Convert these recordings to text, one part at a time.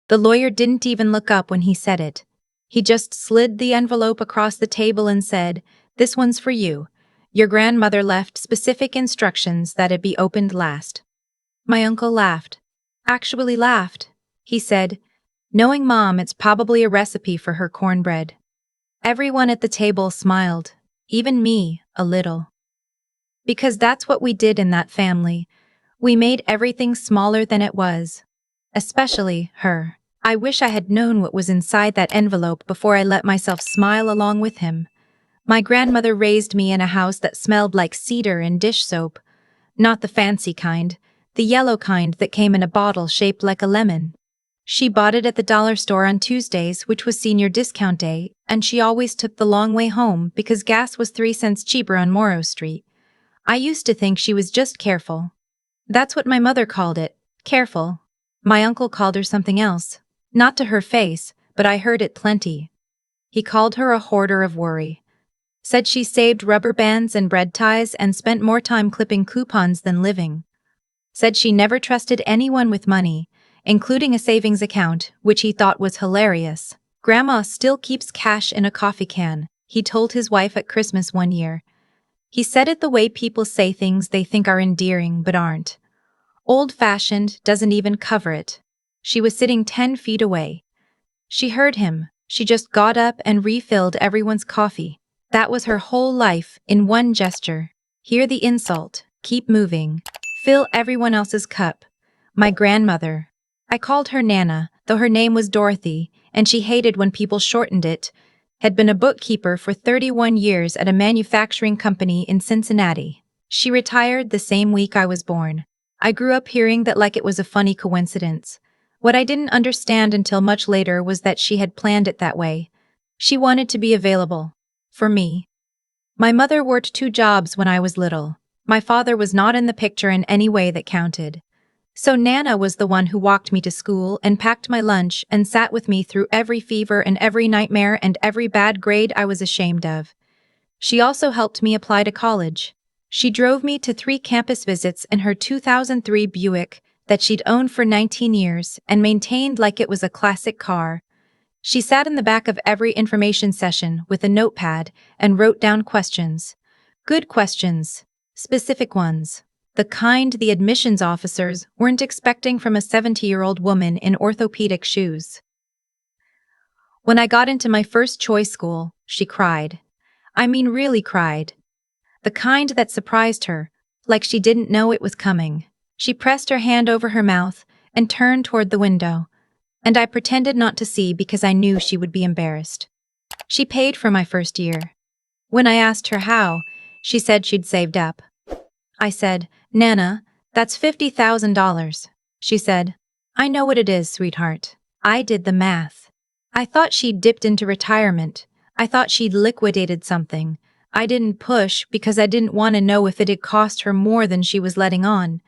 The lawyer didn't even look up when he said it. He just slid the envelope across the table and said, "This one's for you. Your grandmother left specific instructions that it be opened last." My uncle laughed. Actually laughed. He said, "Knowing Mom, it's probably a recipe for her cornbread." Everyone at the table smiled, even me, a little. Because that's what we did in that family. We made everything smaller than it was. Especially her. I wish I had known what was inside that envelope before I let myself smile along with him. My grandmother raised me in a house that smelled like cedar and dish soap. Not the fancy kind, the yellow kind that came in a bottle shaped like a lemon. She bought it at the dollar store on Tuesdays, which was senior discount day, and she always took the long way home because gas was 3 cents cheaper on Morrow Street. I used to think she was just careful. That's what my mother called it, careful. My uncle called her something else. Not to her face, but I heard it plenty. He called her a hoarder of worry. Said she saved rubber bands and bread ties and spent more time clipping coupons than living. Said she never trusted anyone with money, including a savings account, which he thought was hilarious. "Grandma still keeps cash in a coffee can," he told his wife at Christmas one year. He said it the way people say things they think are endearing but aren't. Old-fashioned doesn't even cover it. She was sitting 10 feet away. She heard him. She just got up and refilled everyone's coffee. That was her whole life, in one gesture. Hear the insult. Keep moving. Fill everyone else's cup. My grandmother. I called her Nana, though her name was Dorothy, and she hated when people shortened it. Had been a bookkeeper for 31 years at a manufacturing company in Cincinnati. She retired the same week I was born. I grew up hearing that like it was a funny coincidence. What I didn't understand until much later was that she had planned it that way. She wanted to be available. For me. My mother worked 2 jobs when I was little. My father was not in the picture in any way that counted. So Nana was the one who walked me to school and packed my lunch and sat with me through every fever and every nightmare and every bad grade I was ashamed of. She also helped me apply to college. She drove me to 3 campus visits in her 2003 Buick that she'd owned for 19 years and maintained like it was a classic car. She sat in the back of every information session with a notepad and wrote down questions. Good questions. Specific ones. The kind the admissions officers weren't expecting from a 70-year-old woman in orthopedic shoes. When I got into my first choice school, she cried. I mean really cried. The kind that surprised her, like she didn't know it was coming. She pressed her hand over her mouth and turned toward the window, and I pretended not to see because I knew she would be embarrassed. She paid for my first year. When I asked her how, she said she'd saved up. I said, "Nana, that's $50,000. She said, "I know what it is, sweetheart." I did the math. I thought she'd dipped into retirement. I thought she'd liquidated something. I didn't push because I didn't want to know if it had cost her more than she was letting on.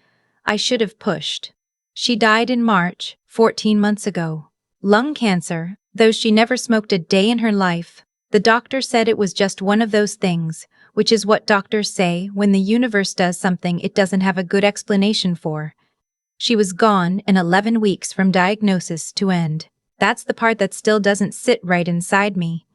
I should have pushed. She died in March, 14 months ago. Lung cancer, though she never smoked a day in her life. The doctor said it was just one of those things, which is what doctors say when the universe does something it doesn't have a good explanation for. She was gone in 11 weeks from diagnosis to end. That's the part that still doesn't sit right inside me.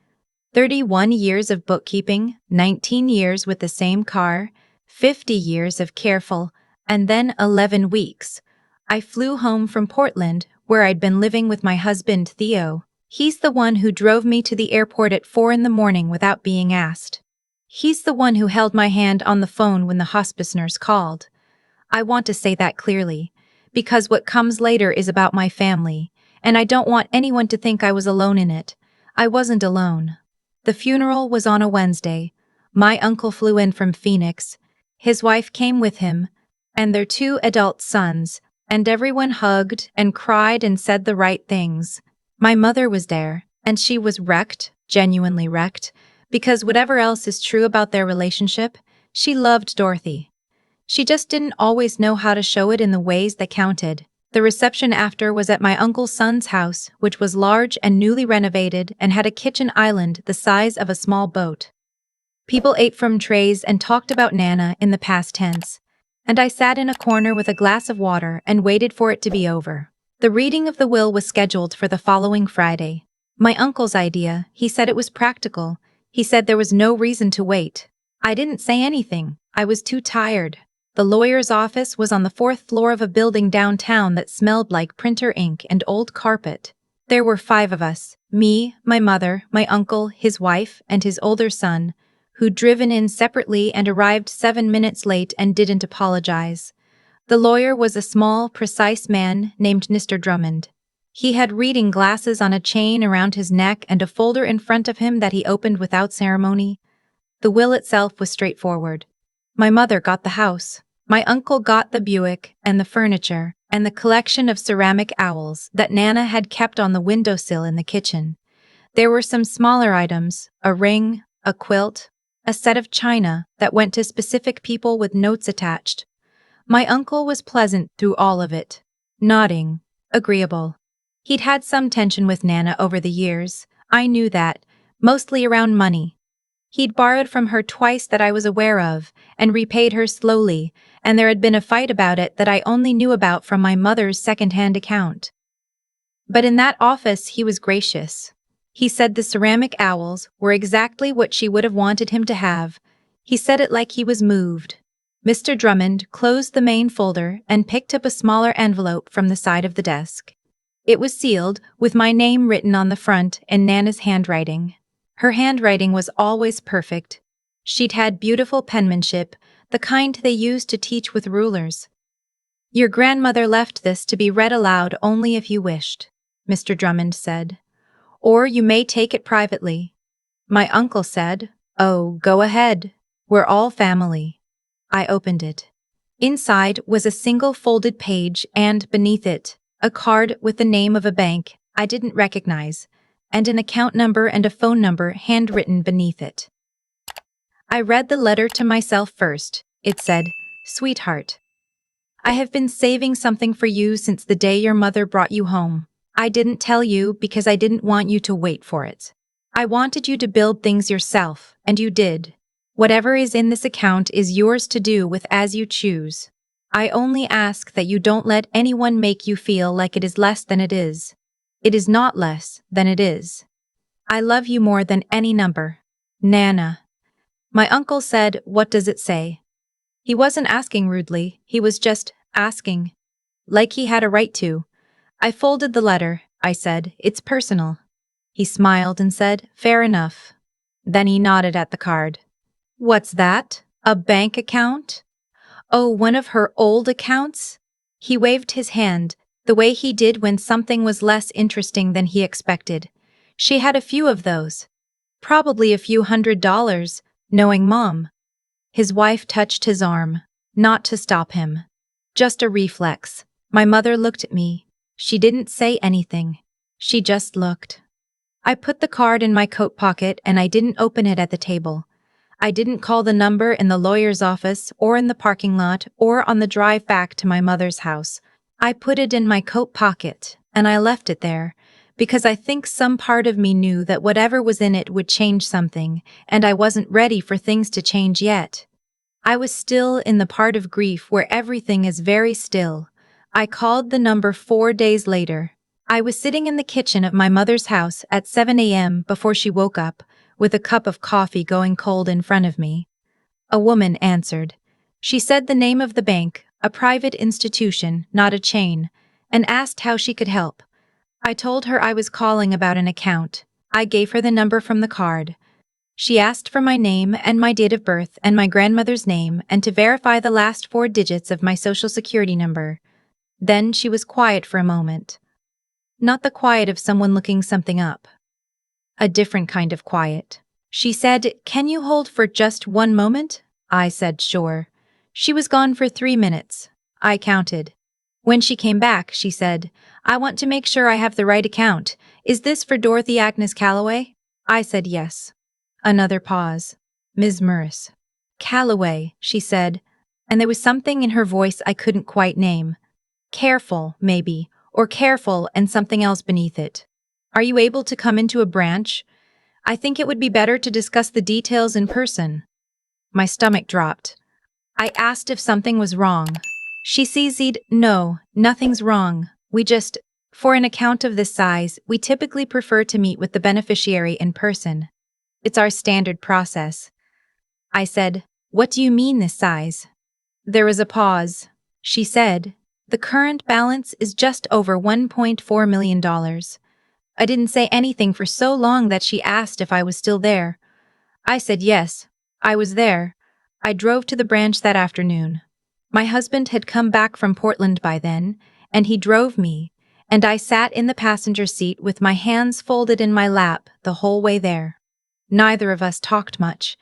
31 years of bookkeeping, 19 years with the same car, 50 years of careful, and then 11 weeks. I flew home from Portland, where I'd been living with my husband Theo. He's the one who drove me to the airport at 4 in the morning without being asked. He's the one who held my hand on the phone when the hospice nurse called. I want to say that clearly, because what comes later is about my family, and I don't want anyone to think I was alone in it. I wasn't alone. The funeral was on a Wednesday. My uncle flew in from Phoenix. His wife came with him, and their 2 adult sons, and everyone hugged and cried and said the right things. My mother was there, and she was wrecked, genuinely wrecked, because whatever else is true about their relationship, she loved Dorothy. She just didn't always know how to show it in the ways that counted. The reception after was at my uncle's son's house, which was large and newly renovated and had a kitchen island the size of a small boat. People ate from trays and talked about Nana in the past tense, and I sat in a corner with a glass of water and waited for it to be over. The reading of the will was scheduled for the following Friday. My uncle's idea, he said it was practical. He said there was no reason to wait. I didn't say anything. I was too tired. The lawyer's office was on the 4th floor of a building downtown that smelled like printer ink and old carpet. There were 5 of us, me, my mother, my uncle, his wife, and his older son, who'd driven in separately and arrived 7 minutes late and didn't apologize. The lawyer was a small, precise man named Mr. Drummond. He had reading glasses on a chain around his neck and a folder in front of him that he opened without ceremony. The will itself was straightforward. My mother got the house. My uncle got the Buick and the furniture and the collection of ceramic owls that Nana had kept on the windowsill in the kitchen. There were some smaller items, a ring, a quilt, a set of china that went to specific people with notes attached. My uncle was pleasant through all of it, nodding, agreeable. He'd had some tension with Nana over the years, I knew that, mostly around money. He'd borrowed from her twice that I was aware of, and repaid her slowly, and there had been a fight about it that I only knew about from my mother's second-hand account. But in that office he was gracious. He said the ceramic owls were exactly what she would have wanted him to have. He said it like he was moved. Mr. Drummond closed the main folder and picked up a smaller envelope from the side of the desk. It was sealed, with my name written on the front in Nana's handwriting. Her handwriting was always perfect. She'd had beautiful penmanship, the kind they used to teach with rulers. "Your grandmother left this to be read aloud only if you wished," Mr. Drummond said. "Or you may take it privately." My uncle said, "Oh, go ahead. We're all family." I opened it. Inside was a single folded page and, beneath it, a card with the name of a bank I didn't recognize, and an account number and a phone number handwritten beneath it. I read the letter to myself first. It said, "Sweetheart, I have been saving something for you since the day your mother brought you home. I didn't tell you because I didn't want you to wait for it. I wanted you to build things yourself, and you did. Whatever is in this account is yours to do with as you choose. I only ask that you don't let anyone make you feel like it is less than it is. It is not less than it is. I love you more than any number. Nana." My uncle said, "What does it say?" He wasn't asking rudely, he was just asking. Like he had a right to. I folded the letter. I said, "It's personal." He smiled and said, "Fair enough." Then he nodded at the card. "What's that? A bank account?" "Oh, one of her old accounts?" He waved his hand, the way he did when something was less interesting than he expected. "She had a few of those. Probably a few $100, knowing Mom." His wife touched his arm, not to stop him. Just a reflex. My mother looked at me. She didn't say anything. She just looked. I put the card in my coat pocket and I didn't open it at the table. I didn't call the number in the lawyer's office or in the parking lot or on the drive back to my mother's house. I put it in my coat pocket, and I left it there, because I think some part of me knew that whatever was in it would change something, and I wasn't ready for things to change yet. I was still in the part of grief where everything is very still. I called the number 4 days later. I was sitting in the kitchen of my mother's house at 7 a.m. before she woke up, with a cup of coffee going cold in front of me. A woman answered. She said the name of the bank, a private institution, not a chain, and asked how she could help. I told her I was calling about an account. I gave her the number from the card. She asked for my name and my date of birth and my grandmother's name and to verify the last 4 digits of my social security number. Then she was quiet for a moment. Not the quiet of someone looking something up. A different kind of quiet. She said, "Can you hold for just 1 moment?" I said, "Sure." She was gone for 3 minutes. I counted. When she came back, she said, "I want to make sure I have the right account. Is this for Dorothy Agnes Calloway?" I said yes. Another pause. "Ms. Morris." "Calloway," she said, and there was something in her voice I couldn't quite name. Careful, maybe, or careful and something else beneath it. "Are you able to come into a branch? I think it would be better to discuss the details in person." My stomach dropped. I asked if something was wrong. She CC'd, "No, nothing's wrong. We just For an account of this size, we typically prefer to meet with the beneficiary in person. It's our standard process. I said, "What do you mean this size?" There was a pause. She said, "The current balance is just over $1.4 million. I didn't say anything for so long that she asked if I was still there. I said yes, I was there. I drove to the branch that afternoon. My husband had come back from Portland by then, and he drove me, and I sat in the passenger seat with my hands folded in my lap the whole way there. Neither of us talked much.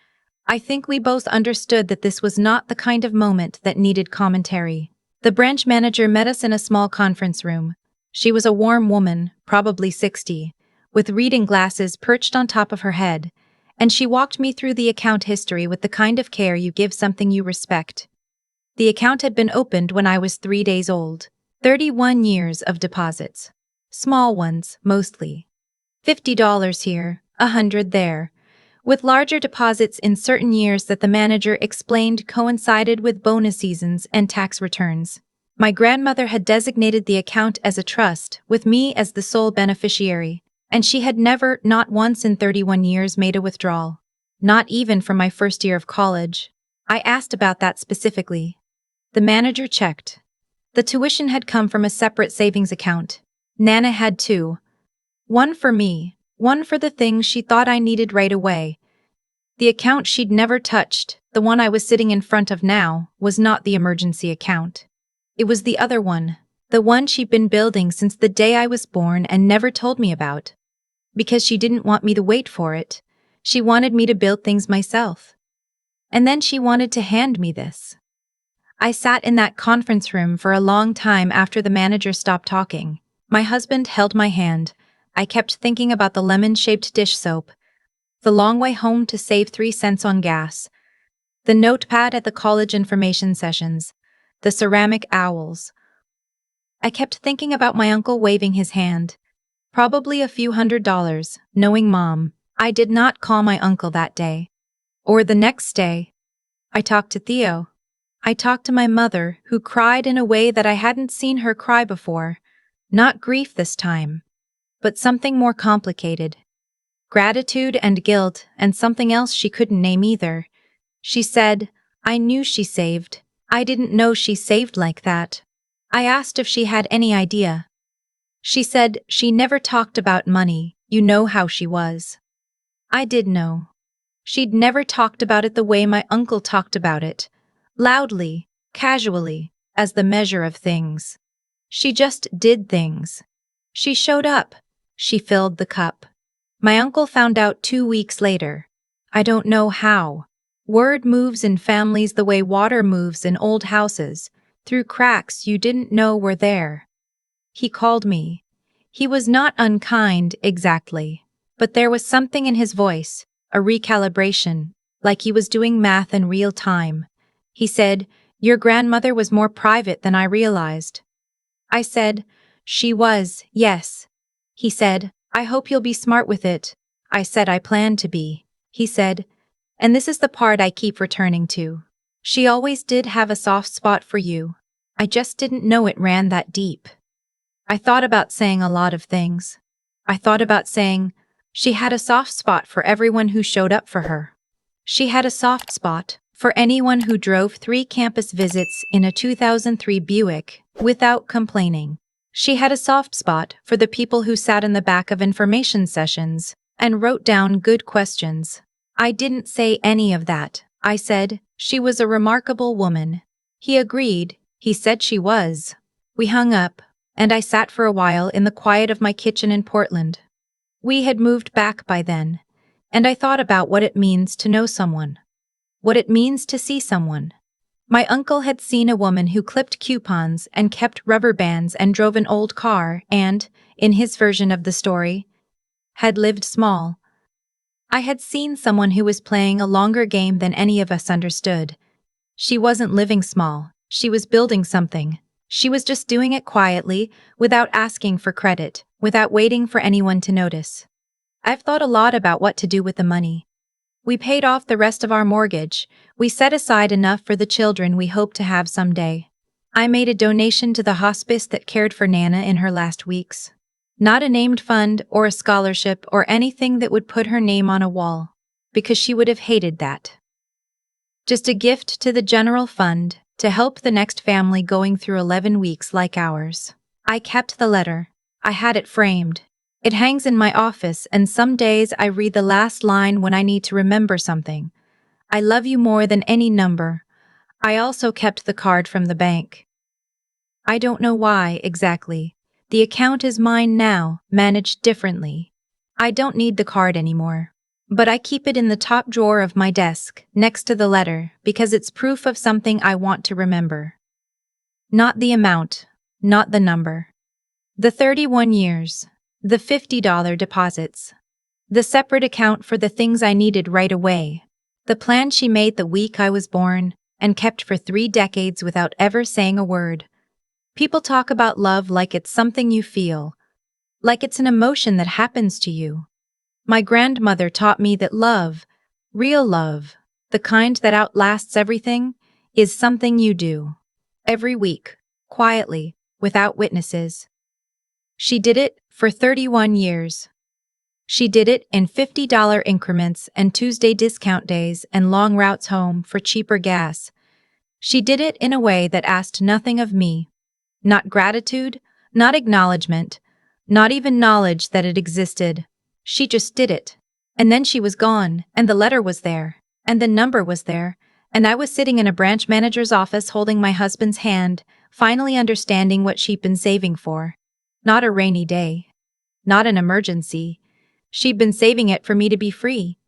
I think we both understood that this was not the kind of moment that needed commentary. The branch manager met us in a small conference room. She was a warm woman, probably 60, with reading glasses perched on top of her head, and she walked me through the account history with the kind of care you give something you respect. The account had been opened when I was 3 days old. 31 years of deposits. Small ones, mostly. $50 here, $100 there, with larger deposits in certain years that the manager explained coincided with bonus seasons and tax returns. My grandmother had designated the account as a trust, with me as the sole beneficiary, and she had never, not once in 31 years, made a withdrawal. Not even from my first year of college. I asked about that specifically. The manager checked. The tuition had come from a separate savings account. Nana had two. One for me, one for the things she thought I needed right away. The account she'd never touched, the one I was sitting in front of now, was not the emergency account. It was the other one, the one she'd been building since the day I was born and never told me about. Because she didn't want me to wait for it. She wanted me to build things myself. And then she wanted to hand me this. I sat in that conference room for a long time after the manager stopped talking. My husband held my hand. I kept thinking about the lemon-shaped dish soap, the long way home to save 3 cents on gas, the notepad at the college information sessions, the ceramic owls. I kept thinking about my uncle waving his hand. Probably a few $100, knowing Mom. I did not call my uncle that day. Or the next day. I talked to Theo. I talked to my mother, who cried in a way that I hadn't seen her cry before. Not grief this time, but something more complicated. Gratitude and guilt and something else she couldn't name either. She said, "I knew she saved. I didn't know she saved like that." I asked if she had any idea. She said she never talked about money, you know how she was. I did know. She'd never talked about it the way my uncle talked about it. Loudly, casually, as the measure of things. She just did things. She showed up. She filled the cup. My uncle found out 2 weeks later. I don't know how. Word moves in families the way water moves in old houses, through cracks you didn't know were there. He called me. He was not unkind, exactly, but there was something in his voice, a recalibration, like he was doing math in real time. He said, "Your grandmother was more private than I realized." I said, "She was, yes." He said, "I hope you'll be smart with it." I said I planned to be. He said, "And this is the part I keep returning to. She always did have a soft spot for you. I just didn't know it ran that deep." I thought about saying a lot of things. I thought about saying, she had a soft spot for everyone who showed up for her. She had a soft spot for anyone who drove 3 campus visits in a 2003 Buick without complaining. She had a soft spot for the people who sat in the back of information sessions and wrote down good questions. I didn't say any of that. I said, she was a remarkable woman. He agreed. He said she was. We hung up, and I sat for a while in the quiet of my kitchen in Portland. We had moved back by then, and I thought about what it means to know someone. What it means to see someone. My uncle had seen a woman who clipped coupons and kept rubber bands and drove an old car and, in his version of the story, had lived small. I had seen someone who was playing a longer game than any of us understood. She wasn't living small, she was building something. She was just doing it quietly, without asking for credit, without waiting for anyone to notice. I've thought a lot about what to do with the money. We paid off the rest of our mortgage. We set aside enough for the children we hope to have someday. I made a donation to the hospice that cared for Nana in her last weeks. Not a named fund or a scholarship or anything that would put her name on a wall, because she would have hated that. Just a gift to the general fund to help the next family going through 11 weeks like ours. I kept the letter. I had it framed. It hangs in my office, and some days I read the last line when I need to remember something. I love you more than any number. I also kept the card from the bank. I don't know why, exactly. The account is mine now, managed differently. I don't need the card anymore. But I keep it in the top drawer of my desk, next to the letter, because it's proof of something I want to remember. Not the amount, not the number. The 31 years, the $50 deposits, the separate account for the things I needed right away, the plan she made the week I was born, and kept for 3 decades without ever saying a word. People talk about love like it's something you feel, like it's an emotion that happens to you. My grandmother taught me that love, real love, the kind that outlasts everything, is something you do. Every week, quietly, without witnesses. She did it for 31 years. She did it in $50 increments and Tuesday discount days and long routes home for cheaper gas. She did it in a way that asked nothing of me. Not gratitude, not acknowledgement, not even knowledge that it existed. She just did it. And then she was gone, and the letter was there, and the number was there, and I was sitting in a branch manager's office holding my husband's hand, finally understanding what she'd been saving for. Not a rainy day. Not an emergency. She'd been saving it for me to be free.